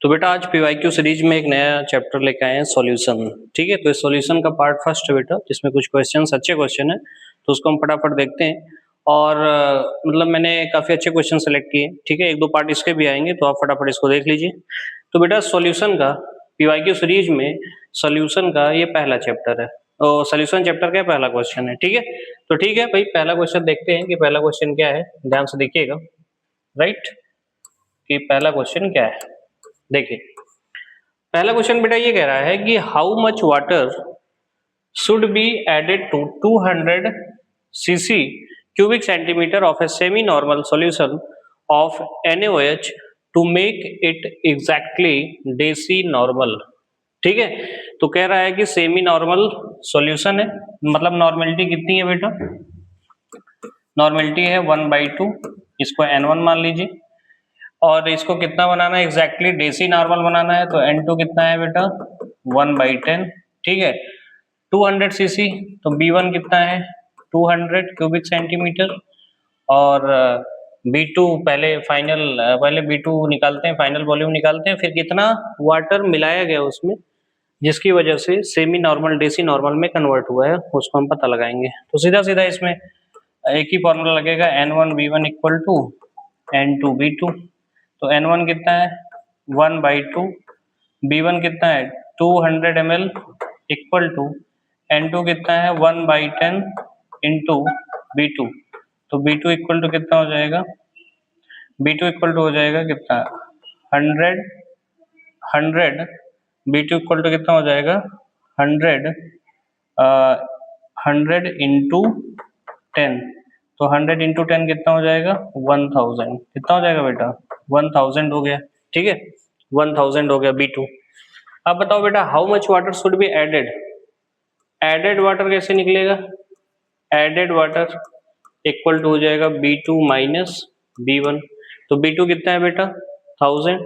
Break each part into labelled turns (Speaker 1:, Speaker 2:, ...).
Speaker 1: तो बेटा आज पीवाईक्यू सीरीज में एक नया चैप्टर लेके आए हैं सॉल्यूशन। ठीक है, तो इस सॉल्यूशन का पार्ट फर्स्ट है बेटा, जिसमें कुछ क्वेश्चंस अच्छे क्वेश्चन है तो उसको हम फटाफट देखते हैं। और मतलब मैंने काफी अच्छे क्वेश्चन सेलेक्ट किए। ठीक है, एक दो पार्ट इसके भी आएंगे तो आप फटाफट इसको देख लीजिए। तो बेटा सॉल्यूशन का पीवाईक्यू सीरीज में सॉल्यूशन का ये पहला चैप्टर है और सॉल्यूशन चैप्टर का पहला क्वेश्चन है। ठीक है, तो ठीक है भाई, पहला क्वेश्चन देखते हैं कि पहला क्वेश्चन क्या है। ध्यान से देखिएगा, राइट, कि पहला क्वेश्चन क्या है। देखिए पहला क्वेश्चन बेटा ये कह रहा है कि how much water should be added to 200 cc cubic centimeter of a semi normal solution of NaOH to make it exactly deci normal। ठीक है, तो कह रहा है कि सेमी नॉर्मल सॉल्यूशन है, मतलब नॉर्मेलिटी कितनी है बेटा, नॉर्मेलिटी है 1/2, इसको N1 मान लीजिए। और इसको कितना बनाना है, एग्जैक्टली डेसी नॉर्मल बनाना है, तो N2 कितना है बेटा 1/10। ठीक है, 200 सीसी, तो B1 कितना है 200 क्यूबिक सेंटीमीटर। और B2 पहले B2 निकालते हैं, फाइनल वॉल्यूम निकालते हैं, फिर कितना वाटर मिलाया गया उसमें जिसकी वजह से सेमी नॉर्मल डेसी नॉर्मल में कन्वर्ट हुआ है उसको हम पता लगाएंगे। तो सीधा सीधा इसमें एक ही फॉर्मूला लगेगा, N1 B1 equal to N2 B2। तो N1 कितना है 1/2, B1 कितना है 200 ml इक्वल टू N2 कितना है 1/10 इंटू B2। तो B2 इक्वल टू कितना हो जाएगा, B2 इक्वल टू हो जाएगा कितना 100 B2 इक्वल टू कितना हो जाएगा 100 इंटू 10। तो 100 इंटू 10 कितना हो जाएगा 1000। कितना हो जाएगा बेटा 1000 हो गया। ठीक है, 1000 हो गया B2। अब बताओ बेटा how much water should be added. Added water कैसे निकलेगा, एडेड वाटर इक्वल टू हो जाएगा B2 माइनस B1। तो B2 कितना है बेटा 1000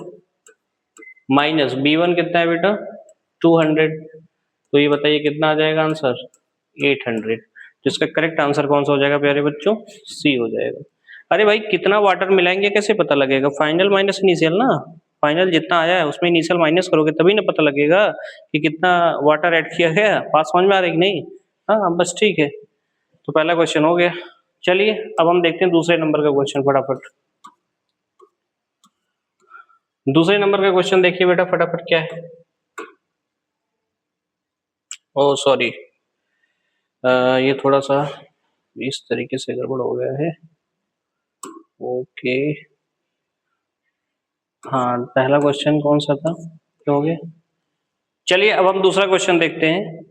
Speaker 1: माइनस B1 कितना है बेटा 200। तो ये बताइए कितना आ जाएगा आंसर 800। जिसका करेक्ट आंसर कौन सा हो जाएगा प्यारे बच्चों, सी हो जाएगा। अरे भाई कितना वाटर मिलाएंगे कैसे पता लगेगा, फाइनल माइनस इनिशियल ना, फाइनल जितना आया है उसमें इनिशियल माइनस करोगे तभी ना पता लगेगा कि कितना वाटर ऐड किया गया। बात समझ में आ रही कि नहीं, हाँ बस ठीक है। तो पहला क्वेश्चन हो गया। चलिए अब हम देखते हैं दूसरे नंबर का क्वेश्चन फटाफट। दूसरे नंबर का क्वेश्चन देखिए बेटा फटाफट क्या है। ओ सॉरी, ये थोड़ा सा इस तरीके से गड़बड़ हो गया है। ओके, हाँ पहला क्वेश्चन कौन सा था, क्या हो गया। चलिए अब हम दूसरा क्वेश्चन देखते हैं।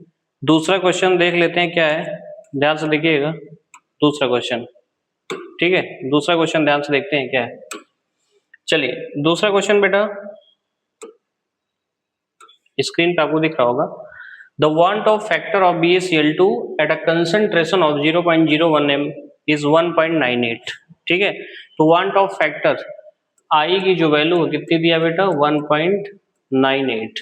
Speaker 1: दूसरा क्वेश्चन देख लेते हैं क्या है, ध्यान से देखिएगा दूसरा क्वेश्चन। ठीक है, दूसरा क्वेश्चन ध्यान से देखते हैं क्या है। चलिए दूसरा क्वेश्चन बेटा स्क्रीन पे आपको दिख रहा होगा। The want of factor of BaCl2 at a concentration of 0.01 m is 1.98। ठीक है, तो want of factor I की जो वैल्यू कितनी दिया बेटा 1.98।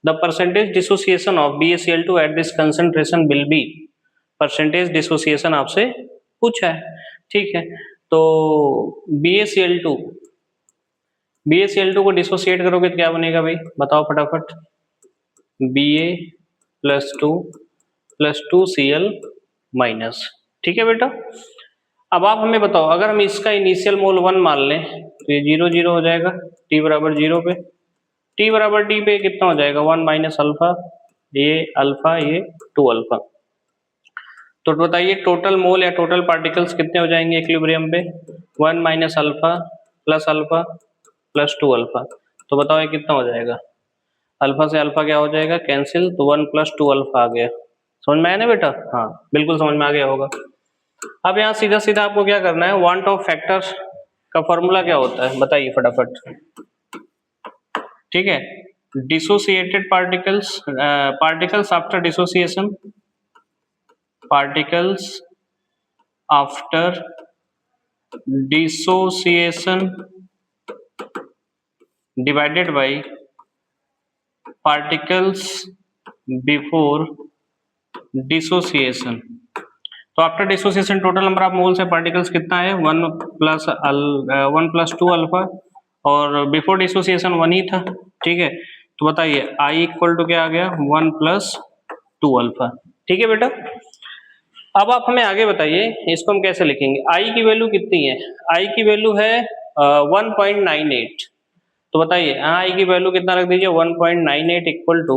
Speaker 1: The percentage dissociation of BaCl2 at this concentration will be, percentage dissociation आपसे पूछा है। ठीक है, तो BaCl2 को डिसोसिएट करोगे तो क्या बनेगा भाई बताओ फटाफट, Ba+2+2Cl माइनस। ठीक है बेटा, अब आप हमें बताओ अगर हम इसका इनिशियल मोल 1 मान लें तो ये 0 0 हो जाएगा, T बराबर 0 पे, T बराबर T पे कितना हो जाएगा 1 माइनस अल्फा, ये 2 अल्फा। तो बताइए टोटल मोल या टोटल पार्टिकल्स कितने हो जाएंगे इक्विलिब्रियम पे 1 माइनस अल्फा प्लस 2 अल्फा। तो बताओ ये कितना हो जाएगा, अल्फा से अल्फा क्या हो जाएगा कैंसिल, तो 1 + 2 अल्फा आ गया। समझ में आया ना बेटा, हाँ बिल्कुल समझ में आ गया होगा। अब यहाँ सीधा सीधा आपको क्या करना है, वांट ऑफ फैक्टर्स का फॉर्मूला क्या होता है बताइए फटाफट। ठीक है, dissociated particles after dissociation, particles after dissociation divided by particles before dissociation. तो after dissociation total number of moles है पार्टिकल्स कितना है 1 + 2 अल्फा और बिफोर डिसोसिएशन 1 ही था, ठीक है। तो बताइए आई इक्वल टू क्या आ गया 1 प्लस 2 अल्फा, ठीक है बेटा। अब आप हमें आगे बताइए इसको हम कैसे लिखेंगे। आई की वैल्यू कितनी है, आई की वैल्यू है 1.98। तो बताइए आई की वैल्यू कितना रख दीजिए 1.98 इक्वल टू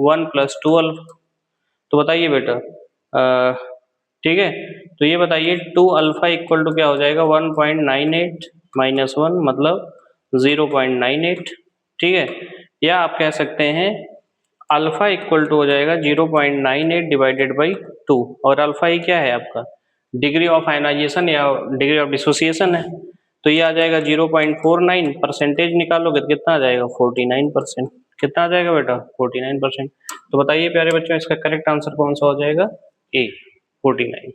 Speaker 1: 1 प्लस 2 अल्फा। तो बताइए बेटा ठीक है, तो ये बताइए 2 अल्फा इक्वल टू क्या हो जाएगा 1.98 माइनस 1 मतलब 0.98, ठीक है। या आप कह सकते हैं अल्फा इक्वल टू हो जाएगा 0.98 डिवाइडेड बाई 2, और अल्फा ही क्या है आपका डिग्री ऑफ आयनाइजेशन या डिग्री ऑफ डिसोसिएशन है। तो ये आ जाएगा 0.49, परसेंटेज निकालोगे तो कितना आ जाएगा 49%। कितना आ जाएगा बेटा 49%। तो बताइए प्यारे बच्चों इसका करेक्ट आंसर कौन सा हो जाएगा ए 49,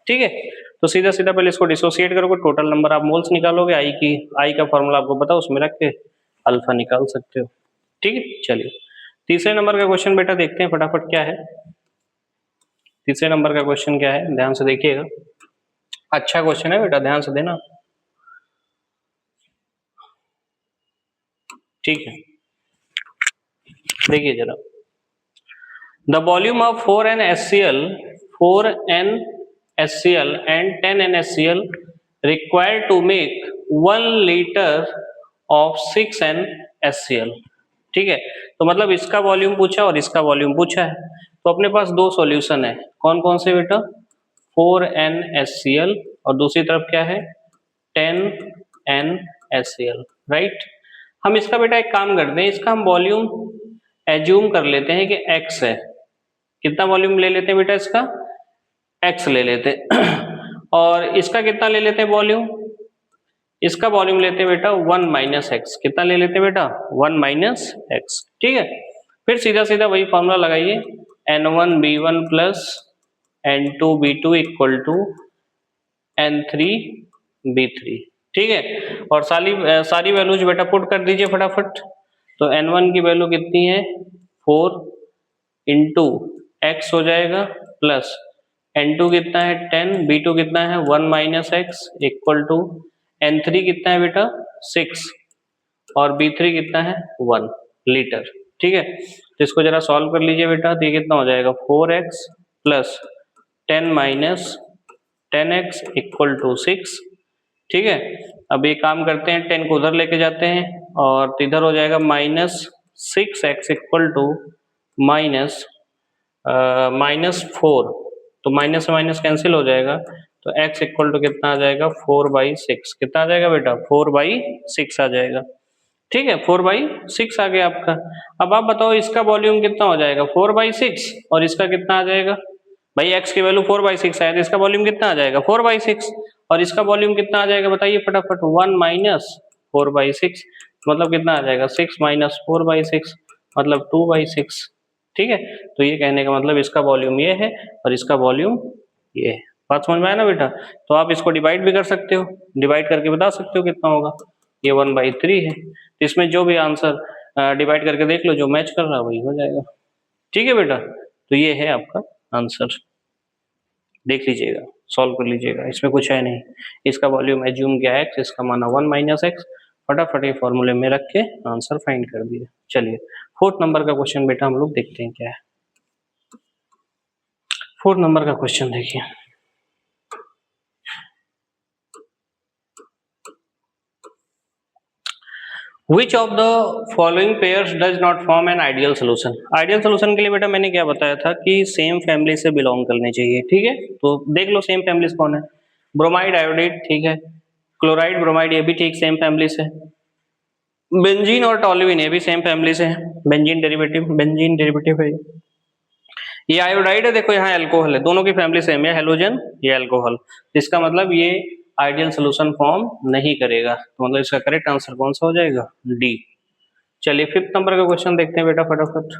Speaker 1: ठीक है। तो सीधा सीधा पहले इसको डिसोसिएट करोगे, टोटल नंबर आप मोल्स निकालोगे, आई का फॉर्मूला आपको पता उसमें रख के अल्फा निकाल सकते हो, ठीक है। चलिए तीसरे नंबर का क्वेश्चन बेटा देखते हैं फटाफट क्या है। तीसरे नंबर का क्वेश्चन क्या है, ध्यान से देखिएगा, अच्छा क्वेश्चन है बेटा, ध्यान से देना, ठीक है। देखिए जरा, the volume of 4NaCl and 10NaCl required to make 1 liter of 6NaCl, ठीक है। तो मतलब इसका वॉल्यूम पूछा और इसका वॉल्यूम पूछा है, तो अपने पास दो सॉल्यूशन है, कौन कौन से बेटा 4NaCl और दूसरी तरफ क्या है 10NaCl, राइट। हम इसका बेटा एक काम करते हैं, इसका हम वॉल्यूम एज्यूम कर लेते हैं कि x है। कितना वॉल्यूम ले लेते हैं बेटा इसका x ले लेते हैं और इसका कितना ले लेते हैं वॉल्यूम, इसका वॉल्यूम लेते हैं बेटा 1 माइनस एक्स। कितना ले लेते हैं बेटा 1 माइनस एक्स, ठीक है। फिर सीधा सीधा वही फॉर्मूला लगाइए N1B1 plus N2B2 equal to N3B3, ठीक है। और सारी वैल्यूज बेटा पुट कर दीजिए फटाफट। तो N1 की वैल्यू कितनी है 4 इंटू एक्स हो जाएगा प्लस N2 कितना है 10, B2 कितना है 1 minus x equal to N3 कितना है बेटा 6 और B3 कितना है 1 लीटर, ठीक है। तो इसको जरा सॉल्व कर लीजिए बेटा, तो ये कितना हो जाएगा 4x plus 10 minus 10x equal to 6, ठीक है। अब ये काम करते हैं 10 को उधर लेके जाते हैं और इधर हो जाएगा minus 6x equal to minus 4, तो माइनस से माइनस कैंसिल हो जाएगा, तो x इक्वल टू कितना आ जाएगा 4/6। कितना आ जाएगा बेटा 4/6 आ जाएगा, ठीक है। 4/6 आ गया आपका। अब आप बताओ इसका वॉल्यूम कितना हो जाएगा 4/6 और इसका कितना आ जाएगा, भाई x की वैल्यू 4/6 आया तो इसका वॉल्यूम कितना आ जाएगा 4/6 और इसका वॉल्यूम कितना आ जाएगा बताइए फटाफट 1 माइनस 4/6 मतलब कितना आ जाएगा 6 माइनस 4/6 मतलब 2/6, ठीक है। तो ये कहने का मतलब इसका वॉल्यूम ये है और इसका वॉल्यूम ये है। बात समझ में आया ना बेटा। तो आप इसको डिवाइड भी कर सकते हो, डिवाइड करके बता सकते हो कितना होगा, ये 1/3 है। तो इसमें जो भी आंसर डिवाइड करके देख लो, जो मैच कर रहा है वही हो जाएगा, ठीक है बेटा। तो ये है आपका आंसर, देख लीजिएगा, सॉल्व कर लीजिएगा, इसमें कुछ है नहीं। इसका वॉल्यूम एज्यूम किया है x, इसका माना 1 माइनस एक्स, फटाफट ये फॉर्मूले में रख के आंसर फाइंड कर दिया। चलिए फोर्थ नंबर का क्वेश्चन बेटा हम लोग देखते हैं क्या है। फोर्थ नंबर का क्वेश्चन देखिए, Which of the following pairs does not form an ideal solution? Ideal solution के लिए बेटा मैंने क्या बताया था कि सेम फैमिली से बिलोंग करने चाहिए, ठीक है। तो देख लो सेम फैमिली कौन है, ब्रोमाइड आयोडाइड, ठीक है, क्लोराइड ब्रोमाइड ये भी ठीक सेम फैमिली से, बेंजीन और टॉल्यूइन ये भी सेम फैमिली से है, बेंजीन डेरिवेटिव है ये आयोडाइड है, देखो यहाँ एल्कोहल है, दोनों की फैमिली सेम है, हेलोजन ये अल्कोहल, इसका मतलब ये आइडियल सोल्यूशन फॉर्म नहीं करेगा। तो मतलब इसका करेक्ट आंसर कौन सा हो जाएगा डी। चलिए फिफ्थ नंबर का क्वेश्चन देखते हैं बेटा फटाफट।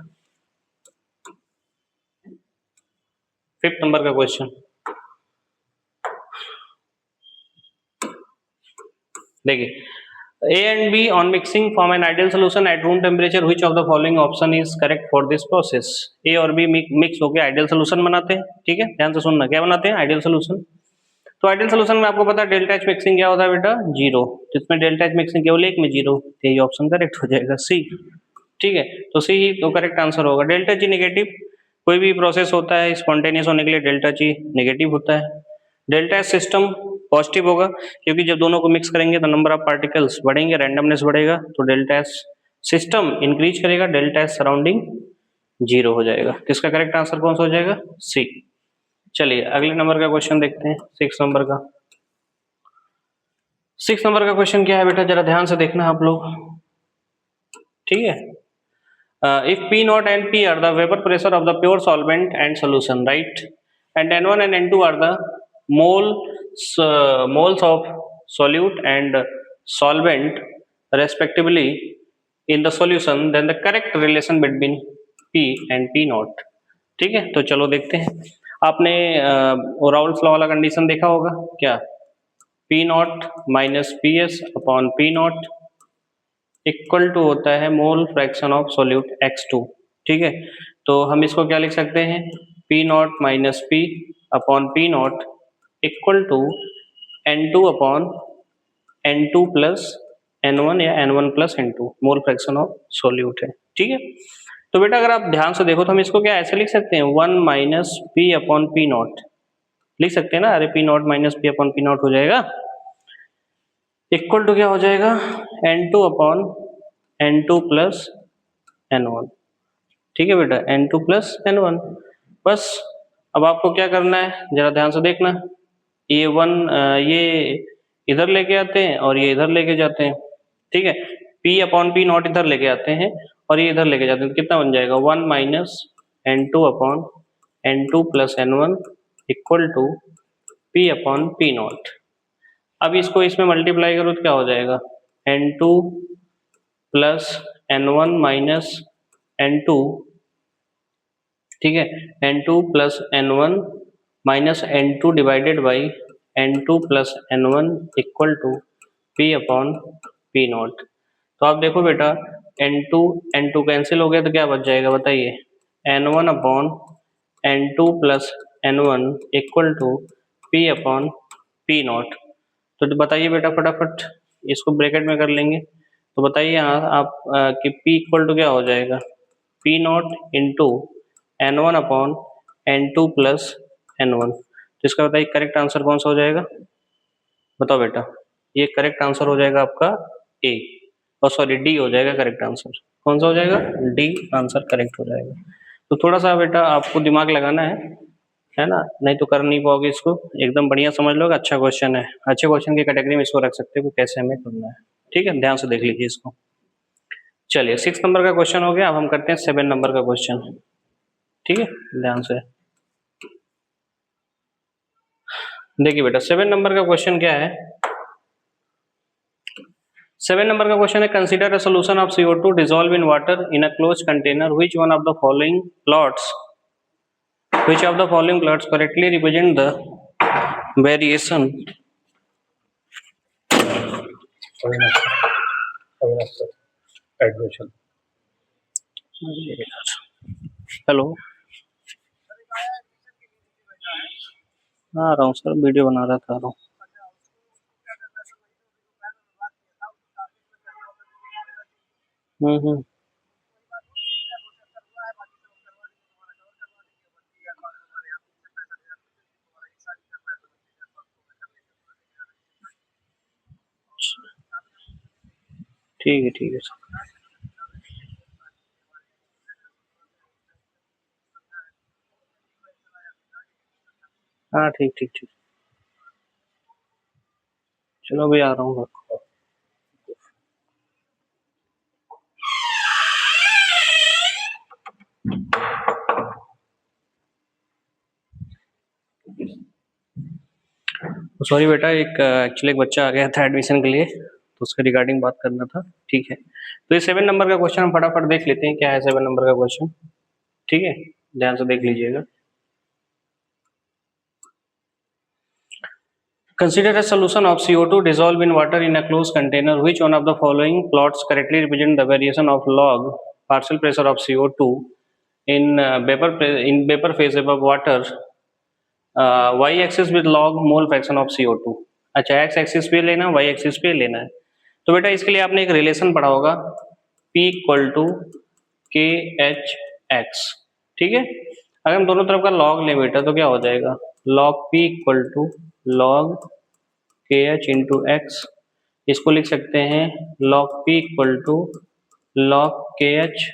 Speaker 1: फिफ्थ नंबर का क्वेश्चन देखिए, A and B on mixing form an ideal solution at room temperature. Which of the following option is correct for this process? A और B मिक्स होकर ideal solution बनाते हैं, ठीक है। ध्यान से सुनना, क्या बनाते हैं आइडियल सोल्यूशन। तो आइडियल सोल्यूशन में आपको पता है डेल्टा एच मिक्सिंग क्या होता है बेटा, जीरो। जिसमें डेल्टा एच मिक्सिंग केवल एक में जीरो, तो ये ऑप्शन करेक्ट हो जाएगा सी। ठीक है, तो सी ही तो करेक्ट आंसर होगा। डेल्टा जी नेगेटिव, कोई भी प्रोसेस होता है स्पॉन्टेनियस होने के लिए डेल्टा जी नेगेटिव होता है। डेल्टा एच सिस्टम पॉजिटिव होगा, क्योंकि जब दोनों को मिक्स करेंगे तो नंबर ऑफ पार्टिकल्स बढ़ेंगे, रैंडमनेस बढ़ेगा, तो डेल्टा एच सिस्टम इंक्रीज करेगा, डेल्टा एच सराउंडिंग जीरो हो जाएगा। तो इसका करेक्ट आंसर कौन सा हो जाएगा, सी। चलिए अगले नंबर का क्वेश्चन देखते हैं, 6 नंबर का। 6 नंबर का क्वेश्चन क्या है बेटा, जरा ध्यान से देखना आप लोग। ठीक है, if P naught and P are the vapor pressure of the pure solvent and solution, right? And N1 and N2 are the moles of solute and solvent respectively in the solution, then the correct relation between P and P naught. ठीक है, तो चलो देखते हैं। आपने Raoult's law वाला condition देखा होगा क्या, P naught minus P S upon P naught equal to होता है मोल फ्रैक्शन ऑफ सोल्यूट X2। ठीक है, तो हम इसको क्या लिख सकते हैं, P naught minus P upon P naught equal to N2 upon N2 plus N1 या N1 plus N2, mole fraction of solute है। ठीक है, तो बेटा अगर आप ध्यान से देखो तो हम इसको क्या ऐसे लिख सकते हैं, 1 minus P upon P not लिख सकते हैं ना, अरे P naught minus P upon P not हो जाएगा, इक्वल टू क्या हो जाएगा, N2 upon N2 plus N1। ठीक है बेटा, N2 प्लस N1। बस अब आपको क्या करना है, जरा ध्यान से देखना, ये 1 ये इधर लेके आते हैं और ये इधर लेके जाते हैं। ठीक है, P अपॉन पी नॉट इधर लेके आते हैं और ये इधर लेके जाते हैं, तो कितना बन जाएगा, 1 minus N2 upon N2 plus N1 equal to P upon P naught. अब इसको इसमें मल्टीप्लाई करो तो क्या हो जाएगा, N2 plus N1 minus N2, ठीक है, N2 plus N1 minus N2 divided by N2 plus N1 equal to P upon P naught. तो आप देखो बेटा N2 N2 कैंसिल हो गया तो क्या बच जाएगा बताइए, N1 upon N2 plus N1 equal to P upon P naught. तो बताइए बेटा फटाफट, इसको ब्रैकेट में कर लेंगे तो बताइए यहाँ आप कि P इक्वल टू क्या हो जाएगा, P not into N1 upon N2 plus N1। तो इसका बताइए करेक्ट आंसर कौन सा हो जाएगा, बताओ बेटा। ये करेक्ट आंसर हो जाएगा आपका ए, और सॉरी डी हो जाएगा करेक्ट आंसर। कौन सा हो जाएगा, डी आंसर करेक्ट हो जाएगा। तो थोड़ा सा बेटा आपको दिमाग लगाना है ना, नहीं तो कर नहीं पाओगे इसको, एकदम बढ़िया समझ लो, अच्छा क्वेश्चन है, अच्छे क्वेश्चन की कैटेगरी में इसको रख सकते हो कैसे हमें करना है। ठीक है, ध्यान से देख लीजिए इसको। चलिए 6 नंबर का क्वेश्चन हो गया, अब हम करते हैं 7 नंबर का क्वेश्चन। ठीक है, ध्यान से देखिए बेटा 7 नंबर का क्वेश्चन क्या है। 7 नंबर का क्वेश्चन है, consider a solution of CO2 dissolve in water in a closed container, which one of the following plots which of the following plots correctly represent the variation hello आ रहा हूँ sir, video बना रहा था, आ रहा हूँ। ठीक है सर, हाँ ठीक, चलो अभी आ रहा हूँ। सॉरी बेटा, एक एक्चुअली एक बच्चा आ गया था एडमिशन के लिए, तो उसके रिगार्डिंग बात करना था। ठीक है, तो ये 7 नंबर का क्वेश्चन हम फटाफट देख लेते हैं क्या है 7 नंबर का क्वेश्चन। ठीक है, ध्यान से देख लीजिएगा। Consider a solution of CO2 dissolved in water in a closed container. Which one of the following plots correctly represent the variation of log partial pressure of CO2 in vapor phase above water y axis with log mole fraction of CO2। अच्छा, x axis पे लेना, y axis पे लेना है। तो बेटा इसके लिए आपने एक रिलेशन पढ़ा होगा, P इक्वल टू के एच एक्स, ठीक है। अगर हम दोनों तरफ का log लें बेटा तो क्या हो जाएगा, log P equal to log K H into X. इसको लिख सकते हैं log P equal to log K H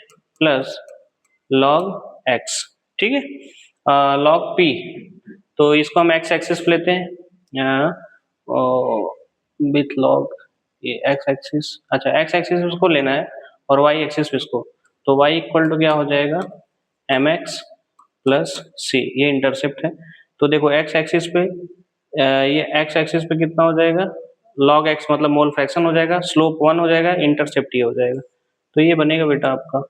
Speaker 1: plus log x, ठीक है। log P, तो इसको हम x एक्सिस पे लेते हैं विथ log ये x एक्सिस, अच्छा x एक्सिस इसको लेना है और y एक्सिस इसको, तो y इक्वल टू क्या हो जाएगा mx प्लस c, ये इंटरसेप्ट है। तो देखो x एक्सिस पे ये x एक्सिस पे कितना हो जाएगा, log x मतलब मोल फ्रैक्शन हो जाएगा, स्लोप 1 हो जाएगा, इंटरसेप्ट ये हो जाएगा। तो ये बनेगा बेटा आपका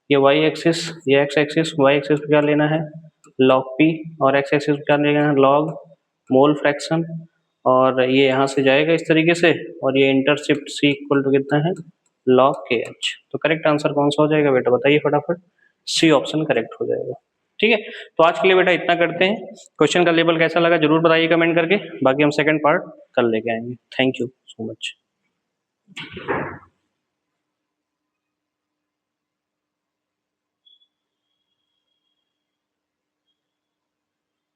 Speaker 1: ये y एक्सिस, ये x एक्सिस, y एक्सिस पे क्या लेना है log p और x एक्सिस पे क्या लेना है log मोल फ्रैक्शन, और ये यहाँ से जाएगा इस तरीके से, और ये इंटरसेप्ट c इक्वल टू कितना है log के एच। तो करेक्ट आंसर कौन सा हो जाएगा बेटा, बताइए फटाफट, सी ऑप्शन करेक्ट हो जाएगा। ठीक है, तो आज के लिए बेटा इतना करते हैं। क्वेश्चन का लेवल कैसा लगा जरूर बताइए कमेंट करके, बाकी हम सेकंड पार्ट कल लेके आएंगे। Thank you so much.